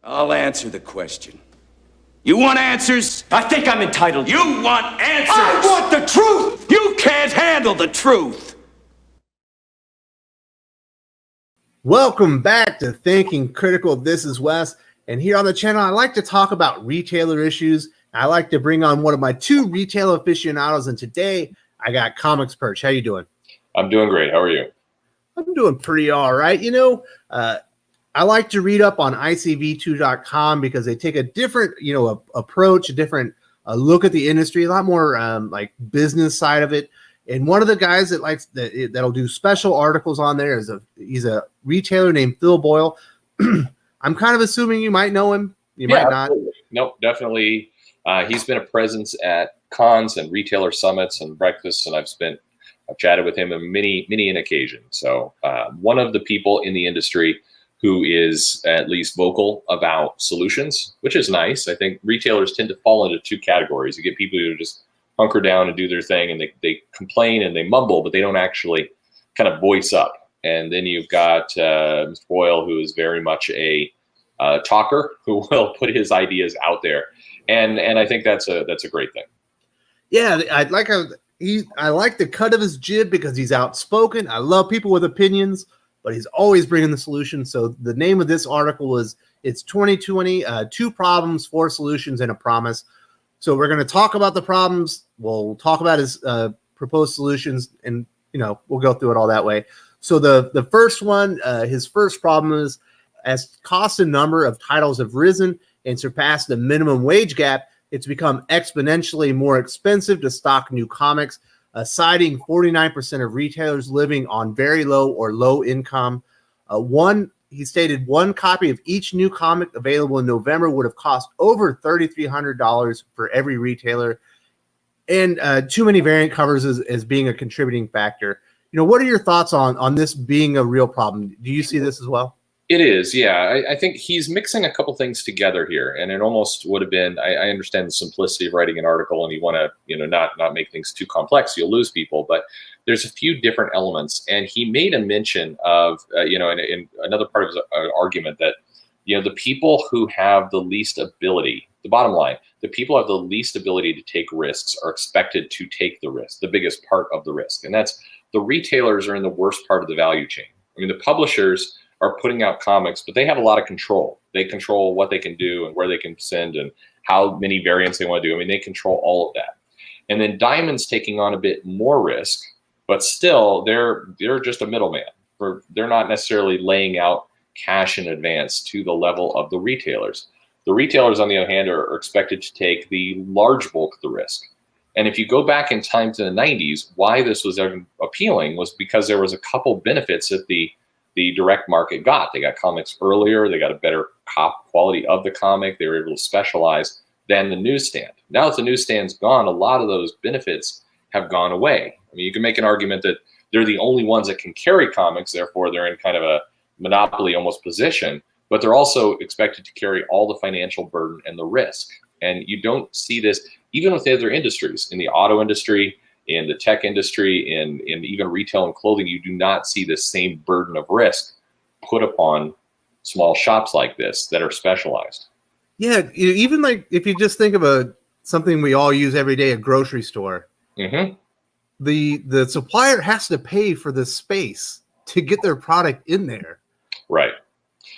I'll answer the question. You want answers? I think I'm entitled. You want answers? I want the truth! You can't handle the truth! Welcome back to Thinking Critical. This is Wes, and here on the channel, I like to talk about retailer issues. I like to bring on one of my two retail aficionados, and today I got Comics Perch. How you doing? I'm doing great. How are you? I'm doing pretty all right. I like to read up on ICV2.com because they take a different, approach, a different look at the industry, a lot more like business side of it. And one of the guys that'll do special articles on there he's a retailer named Phil Boyle. I'm kind of assuming you might know him. You might not. Nope, definitely. He's been a presence at cons and retailer summits and breakfasts, and I've chatted with him on many an occasion. So one of the people in the industry who is at least vocal about solutions, which is nice. I think retailers tend to fall into two categories. You get people who just hunker down and do their thing, and they complain and they mumble, but they don't actually kind of voice up. And then you've got Mr. Boyle, who is very much a talker, who will put his ideas out there. And I think that's a great thing. Yeah, I like the cut of his jib because he's outspoken. I love people with opinions, but he's always bringing the solution. So the name of this article is It's 2020, 2 Problems, 4 Solutions, and a Promise. So we're going to talk about the problems. We'll talk about his proposed solutions, and we'll go through it all that way. So the first one, his first problem is, as cost and number of titles have risen and surpassed the minimum wage gap, it's become exponentially more expensive to stock new comics, citing 49% of retailers living on very low or low income. He stated one copy of each new comic available in November would have cost over $3,300 for every retailer, and too many variant covers as being a contributing factor. What are your thoughts on this being a real problem? Do you see this as well? It is, yeah. I think he's mixing a couple things together here, and it almost would have been. I understand the simplicity of writing an article, and you want to, not make things too complex. You'll lose people, but there's a few different elements, and he made a mention of, in another part of his argument that, the people who have the least ability. The bottom line, the people who have the least ability to take risks are expected to take the risk, the biggest part of the risk, and that's the retailers are in the worst part of the value chain. I mean, the publishers are putting out comics, but they have a lot of control. They control what they can do and where they can send and how many variants they want to do. I mean, they control all of that. And then Diamond's taking on a bit more risk, but still they're just a middleman. They're not necessarily laying out cash in advance to the level of the retailers. The retailers, on the other hand, are expected to take the large bulk of the risk. And if you go back in time to the 90s, why this was appealing was because there was a couple benefits that the direct market got. They got comics earlier. They got a better quality of the comic. They were able to specialize than the newsstand. Now that the newsstand's gone, a lot of those benefits have gone away. I mean, you can make an argument that they're the only ones that can carry comics, therefore they're in kind of a monopoly almost position, but they're also expected to carry all the financial burden and the risk. And you don't see this even with the other industries. In the auto industry, in the tech industry, in even retail and clothing, you do not see the same burden of risk put upon small shops like this that are specialized. Yeah, even like if you just think of something we all use every day, a grocery store. Mm-hmm. The supplier has to pay for the space to get their product in there. Right.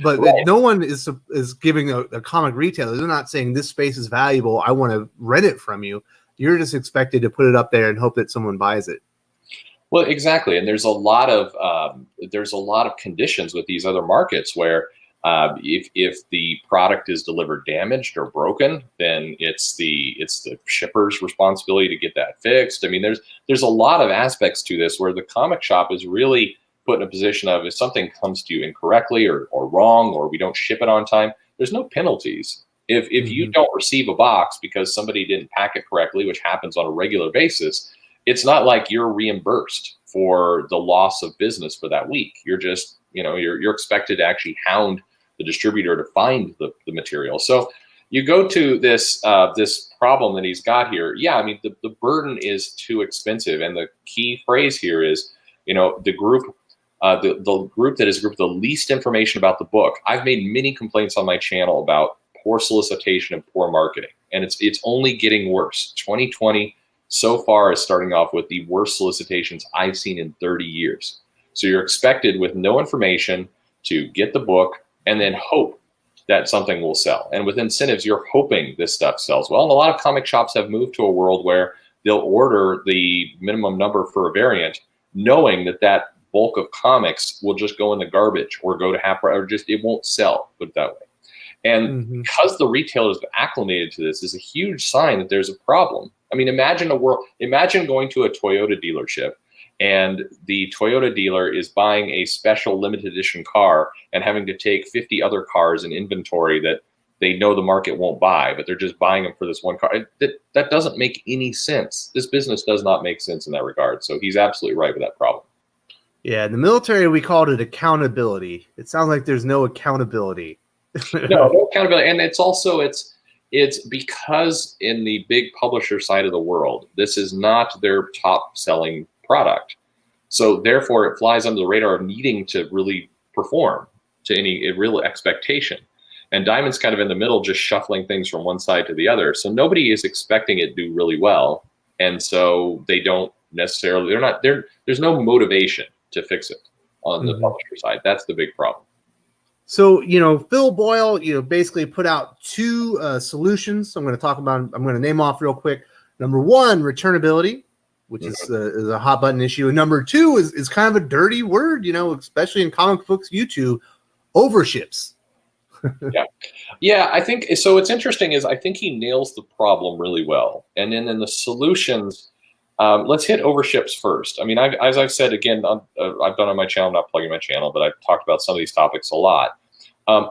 But no one is giving a comic retailer. They're not saying this space is valuable, I want to rent it from you. You're just expected to put it up there and hope that someone buys it. Well, exactly. And there's a lot of conditions with these other markets where if the product is delivered damaged or broken, then it's the shipper's responsibility to get that fixed. I mean, there's a lot of aspects to this where the comic shop is really put in a position of, if something comes to you incorrectly or wrong, or we don't ship it on time, there's no penalties. If you don't receive a box because somebody didn't pack it correctly, which happens on a regular basis, it's not like you're reimbursed for the loss of business for that week. You're just, you're expected to actually hound the distributor to find the material. So you go to this problem that he's got here. Yeah, I mean, the burden is too expensive. And the key phrase here is, the group the group that is the least information about the book. I've made many complaints on my channel about poor solicitation and poor marketing, and it's only getting worse. 2020 so far is starting off with the worst solicitations I've seen in 30 years. So you're expected with no information to get the book and then hope that something will sell. And with incentives, you're hoping this stuff sells well. And a lot of comic shops have moved to a world where they'll order the minimum number for a variant, knowing that that bulk of comics will just go in the garbage or go to half, or just it won't sell, put it that way. And because the retailers have acclimated to this is a huge sign that there's a problem. I mean, imagine going to a Toyota dealership and the Toyota dealer is buying a special limited edition car and having to take 50 other cars in inventory that they know the market won't buy, but they're just buying them for this one car. That doesn't make any sense. This business does not make sense in that regard. So he's absolutely right with that problem. Yeah, in the military, we called it accountability. It sounds like there's no accountability. No accountability. And it's also, it's because in the big publisher side of the world, this is not their top selling product. So therefore it flies under the radar of needing to really perform to any real expectation. And Diamond's kind of in the middle, just shuffling things from one side to the other. So nobody is expecting it to do really well. And so they don't necessarily, there's no motivation to fix it on the publisher side. That's the big problem. So, Phil Boyle, basically put out two solutions. I'm going to name off real quick. Number one, returnability, which is a hot button issue. And number two is kind of a dirty word, especially in comic books, YouTube, overships. Yeah. I think so. What's interesting is I think he nails the problem really well. And then in the solutions, let's hit overships first. I mean, as I've said, again, I've done on my channel, I'm not plugging my channel, but I've talked about some of these topics a lot.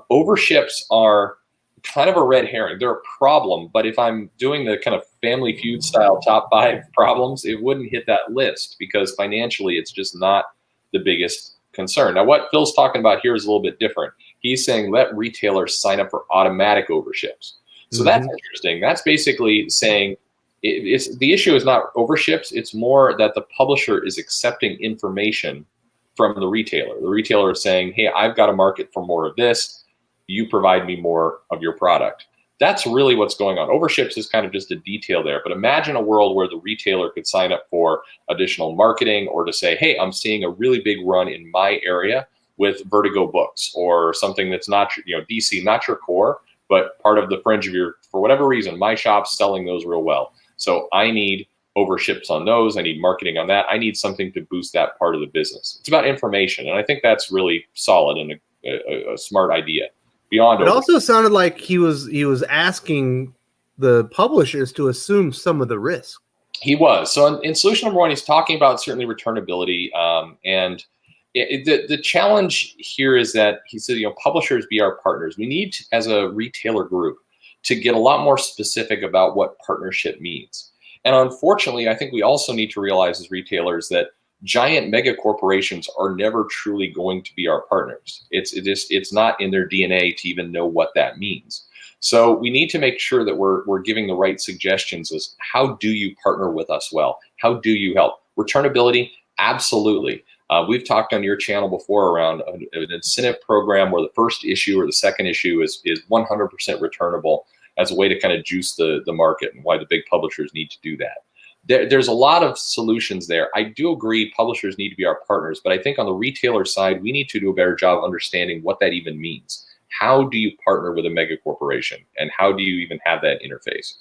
Overships are kind of a red herring. They're a problem, but if I'm doing the kind of Family Feud style top 5 problems, it wouldn't hit that list because financially it's just not the biggest concern. Now, what Phil's talking about here is a little bit different. He's saying let retailers sign up for automatic overships. So that's interesting. That's basically saying the issue is not overships. It's more that the publisher is accepting information from the retailer. The retailer is saying, hey, I've got a market for more of this. You provide me more of your product. That's really what's going on. Overships is kind of just a detail there. But imagine a world where the retailer could sign up for additional marketing or to say, hey, I'm seeing a really big run in my area with Vertigo books or something that's not, DC, not your core, but part of the fringe of your, for whatever reason, my shop's selling those real well. So I need overships on those. I need marketing on that. I need something to boost that part of the business. It's about information. And I think that's really solid and a smart idea. Beyond it also sounded like he was asking the publishers to assume some of the risk. He was. So in solution number one, he's talking about certainly returnability. And the challenge here is that he said, publishers be our partners. We need, as a retailer group, to get a lot more specific about what partnership means. And unfortunately, I think we also need to realize as retailers that giant mega corporations are never truly going to be our partners. It's not in their DNA to even know what that means. So we need to make sure that we're giving the right suggestions as how do you partner with us well? How do you help? Returnability, absolutely. We've talked on your channel before around an incentive program where the first issue or the second issue is 100% returnable as a way to kind of juice the market and why the big publishers need to do that. There's a lot of solutions there. I do agree publishers need to be our partners, but I think on the retailer side, we need to do a better job of understanding what that even means. How do you partner with a mega corporation and how do you even have that interface?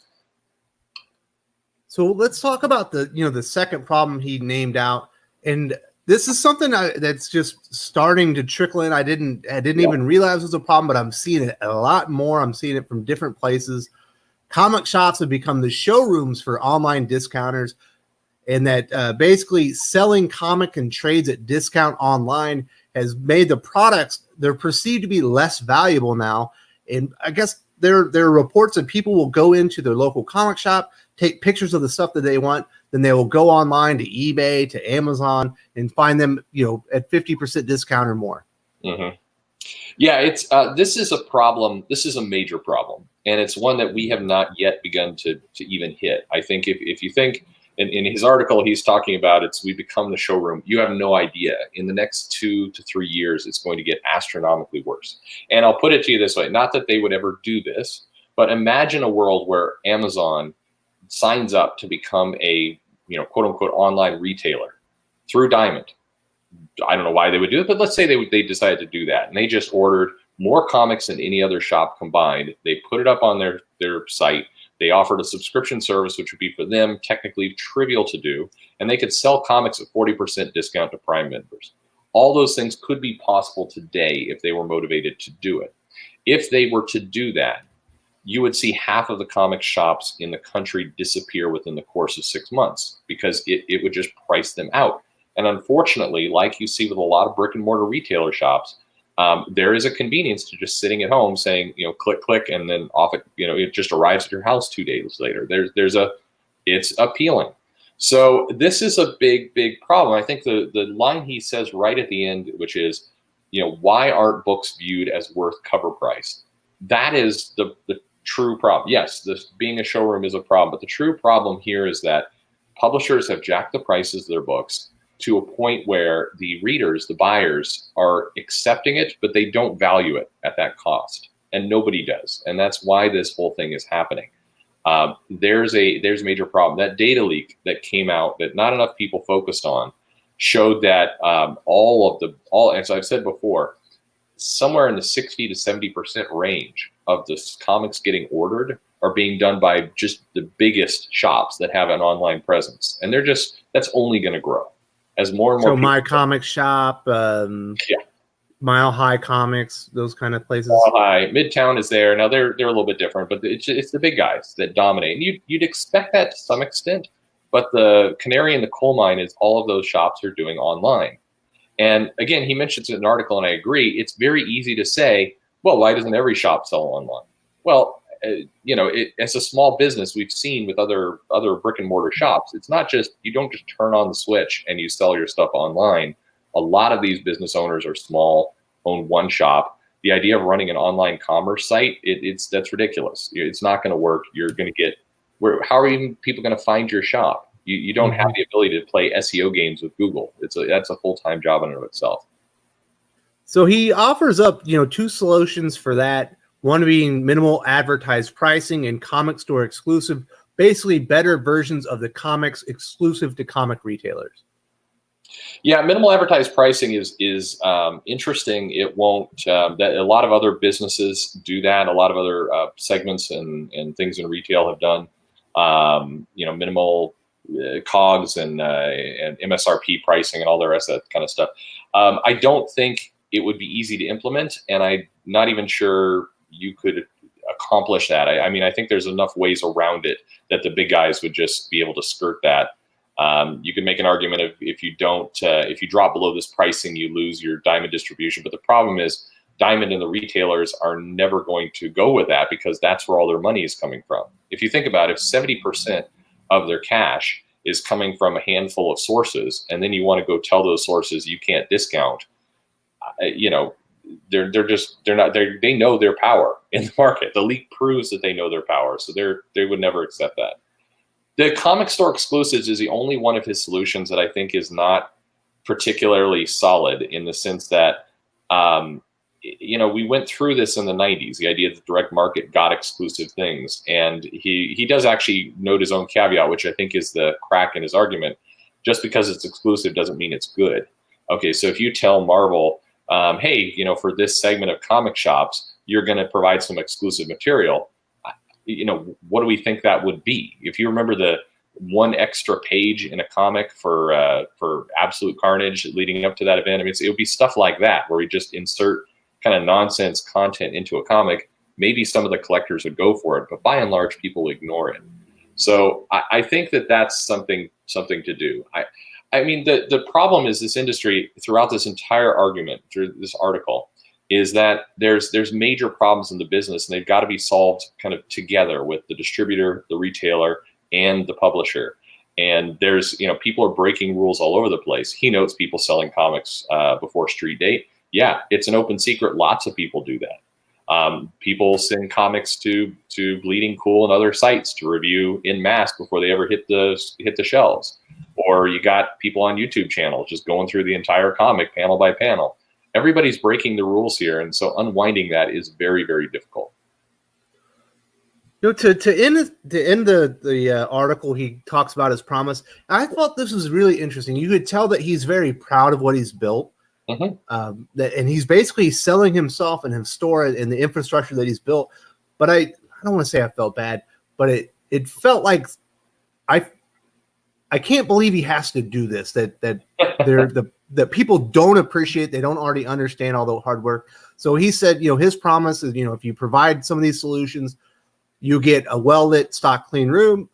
So let's talk about the second problem he named out. And this is something that's just starting to trickle in. I didn't even realize it was a problem, but I'm seeing it a lot more. I'm seeing it from different places. Comic shops have become the showrooms for online discounters, and that basically selling comic and trades at discount online has made the products, they're perceived to be less valuable now. And I guess there are reports that people will go into their local comic shop, take pictures of the stuff that they want, then they will go online to eBay, to Amazon, and find them, at 50% discount or more. Mm-hmm. Yeah, it's this is a problem. This is a major problem, and it's one that we have not yet begun to even hit. I think if you think in his article, he's talking about we become the showroom. You have no idea. In the next 2 to 3 years, it's going to get astronomically worse. And I'll put it to you this way, not that they would ever do this, but imagine a world where Amazon signs up to become a, quote unquote, online retailer through Diamond. I don't know why they would do it, but let's say they decided to do that, and they just ordered more comics than any other shop combined. They put it up on their site. They offered a subscription service, which would be for them technically trivial to do, and they could sell comics at 40% discount to Prime members. All those things could be possible today if they were motivated to do it. If they were to do that, you would see half of the comic shops in the country disappear within the course of 6 months because it would just price them out. And unfortunately, like you see with a lot of brick and mortar retailer shops, there is a convenience to just sitting at home saying, click, click, and then off it just arrives at your house 2 days later. It's appealing. So this is a big, big problem. I think the line he says right at the end, which is, why aren't books viewed as worth cover price? That is the true problem. Yes, being a showroom is a problem, but the true problem here is that publishers have jacked the prices of their books to a point where the readers, the buyers, are accepting it, but they don't value it at that cost, and nobody does. And that's why this whole thing is happening. There's a major problem. That data leak that came out that not enough people focused on showed that as I've said before, somewhere in the 60 to 70% range of the comics getting ordered are being done by just the biggest shops that have an online presence, and that's only going to grow as more and more. So My Comic Shop, Mile High Comics, those kind of places. Mile High, Midtown is there now. They're a little bit different, but it's the big guys that dominate, and you'd expect that to some extent. But the canary in the coal mine is all of those shops are doing online. And again, he mentions in an article, and I agree, it's very easy to say, well, why doesn't every shop sell online? Well, as a small business, we've seen with other brick and mortar shops, it's not just, you don't just turn on the switch and you sell your stuff online. A lot of these business owners are small, own one shop. The idea of running an online commerce site, that's ridiculous. It's not going to work. You're going to get, how are even people going to find your shop? You don't have the ability to play SEO games with Google. That's a full-time job in and of itself. So he offers up, 2 solutions for that. One being minimal advertised pricing and comic store exclusive, basically better versions of the comics exclusive to comic retailers. Yeah, minimal advertised pricing is interesting. It won't. That a lot of other businesses do that. A lot of other segments and things in retail have done. Minimal COGS and MSRP pricing and all the rest of that kind of stuff. I don't think it would be easy to implement, and I'm not even sure you could accomplish that. I think there's enough ways around it that the big guys would just be able to skirt that. You can make an argument of if you drop below this pricing, you lose your Diamond distribution. But the problem is Diamond and the retailers are never going to go with that because that's where all their money is coming from. If you think about it, if 70% of their cash is coming from a handful of sources, and then you want to go tell those sources you can't discount, they know their power in the market. The leak proves that they know their power, so they would never accept that. The comic store exclusives is the only one of his solutions that I think is not particularly solid, in the sense that we went through this in the 90s, the idea that the direct market got exclusive things, and he does actually note his own caveat, which I think is the crack in his argument. Just because it's exclusive doesn't mean it's good. Okay, so if you tell Marvel, hey, for this segment of comic shops, you're going to provide some exclusive material. What do we think that would be? If you remember the one extra page in a comic for Absolute Carnage leading up to that event, it would be stuff like that, where we just insert kind of nonsense content into a comic. Maybe some of the collectors would go for it, but by and large, people ignore it. So I think that's something to do. The problem is this industry, throughout this entire argument, through this article, is that there's major problems in the business, and they've got to be solved kind of together with the distributor, the retailer, and the publisher. And there's, people are breaking rules all over the place. He notes people selling comics before street date. Yeah, it's an open secret. Lots of people do that. People send comics to Bleeding Cool and other sites to review in mass before they ever hit the shelves. Or you got people on YouTube channels just going through the entire comic panel by panel. Everybody's breaking the rules here, and so unwinding that is very, very difficult. You know, to end the article, he talks about his promise. I thought this was really interesting. You could tell that he's very proud of what he's built, and he's basically selling himself and his store and the infrastructure that he's built. But I don't want to say I felt bad, but it felt like I can't believe he has to do this. That people don't appreciate. They don't already understand all the hard work. So he said, his promise is, if you provide some of these solutions, you get a well-lit, stock, clean room,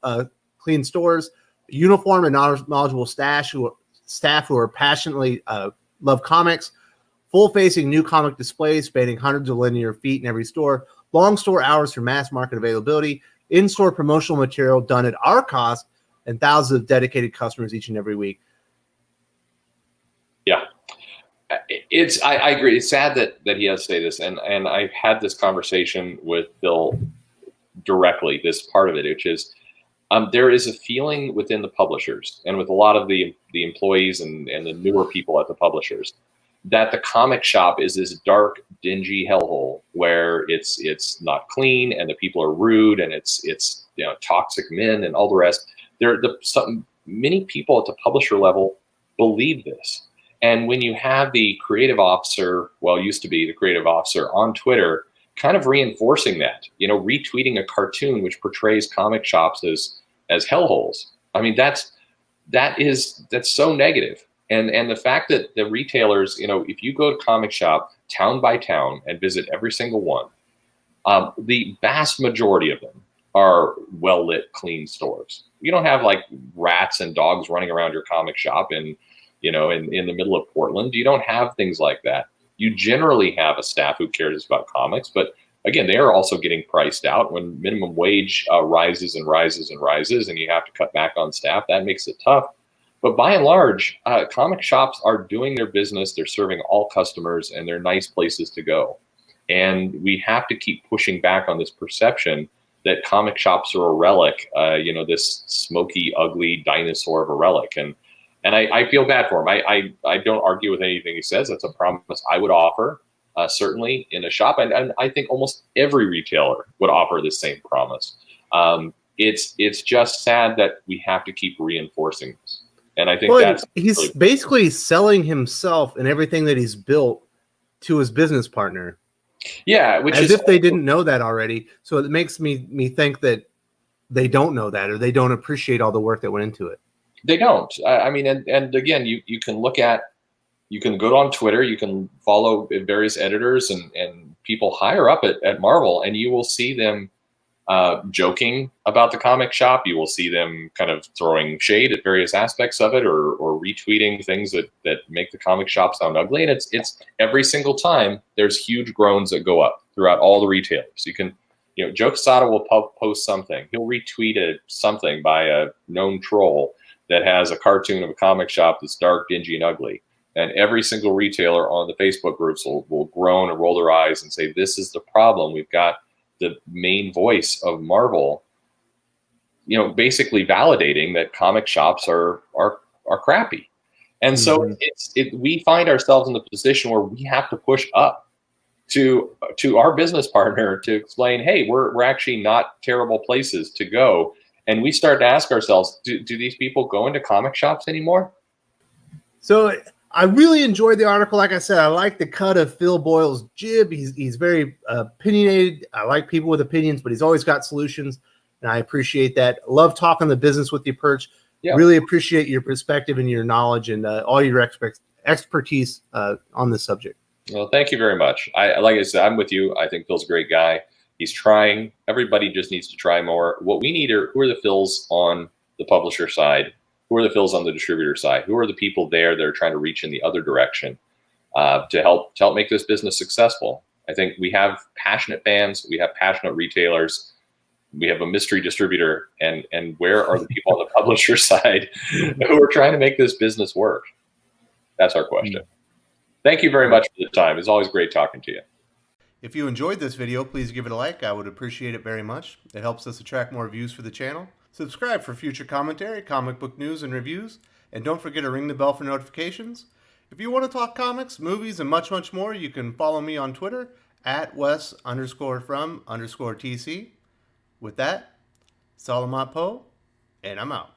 clean stores, uniform and knowledgeable staff who are passionately love comics, full-facing new comic displays spanning hundreds of linear feet in every store, long store hours for mass market availability, in-store promotional material done at our cost, and thousands of dedicated customers each and every week. Yeah. I agree. It's sad that he has to say this, and I've had this conversation with Bill directly, this part of it, which is there is a feeling within the publishers and with a lot of the employees and the newer people at the publishers that the comic shop is this dark, dingy hellhole where it's not clean and the people are rude and it's toxic men and all the rest. Many people at the publisher level believe this. And when you have the creative officer, used to be the creative officer on Twitter, kind of reinforcing that, retweeting a cartoon which portrays comic shops as hellholes. I mean, that's so negative. And the fact that the retailers, if you go to comic shop town by town and visit every single one, the vast majority of them are well-lit, clean stores. You don't have like rats and dogs running around your comic shop in the middle of Portland. You don't have things like that. You generally have a staff who cares about comics, but again, they are also getting priced out when minimum wage rises and rises and rises, and you have to cut back on staff. That makes it tough. But by and large, comic shops are doing their business. They're serving all customers, and they're nice places to go. And we have to keep pushing back on this perception that comic shops are a relic, this smoky, ugly dinosaur of a relic. And I feel bad for him. I don't argue with anything he says. That's a promise I would offer, certainly in a shop. And I think almost every retailer would offer the same promise. It's just sad that we have to keep reinforcing this. And I think he's really basically selling himself and everything that he's built to his business partner. Yeah, as if they didn't know that already. So it makes me think that they don't know that, or they don't appreciate all the work that went into it. They don't. I mean, and again, you can go on Twitter, you can follow various editors and people higher up at Marvel, and you will see them joking about the comic shop. You will see them kind of throwing shade at various aspects of it, or retweeting things that make the comic shop sound ugly. And it's every single time there's huge groans that go up throughout all the retailers. You can, Joe Quesada will post something. He'll retweet something by a known troll that has a cartoon of a comic shop that's dark, dingy, and ugly. And every single retailer on the Facebook groups will groan and roll their eyes and say, this is the problem. We've got the main voice of Marvel, basically validating that comic shops are crappy. And so we find ourselves in the position where we have to push up to our business partner to explain, hey, we're actually not terrible places to go. And we start to ask ourselves, do these people go into comic shops anymore? So I really enjoyed the article. Like I said, I like the cut of Phil Boyle's jib. He's very opinionated. I like people with opinions, but he's always got solutions, and I appreciate that. Love talking the business with you, Perch. Yeah. Really appreciate your perspective and your knowledge and all your expertise on this subject. Well, thank you very much. Like I said, I'm with you. I think Phil's a great guy. He's trying. Everybody just needs to try more. What we need who are the Phils on the publisher side? Who are the Phils on the distributor side? Who are the people there that are trying to reach in the other direction to help make this business successful? I think we have passionate fans. We have passionate retailers. We have a mystery distributor. And where are the people on the publisher side who are trying to make this business work? That's our question. Thank you very much for the time. It's always great talking to you. If you enjoyed this video, please give it a like. I would appreciate it very much. It helps us attract more views for the channel. Subscribe for future commentary, comic book news, and reviews. And don't forget to ring the bell for notifications. If you want to talk comics, movies, and much, much more, you can follow me on Twitter at Wes_from_TC. With that, Salamat Po, and I'm out.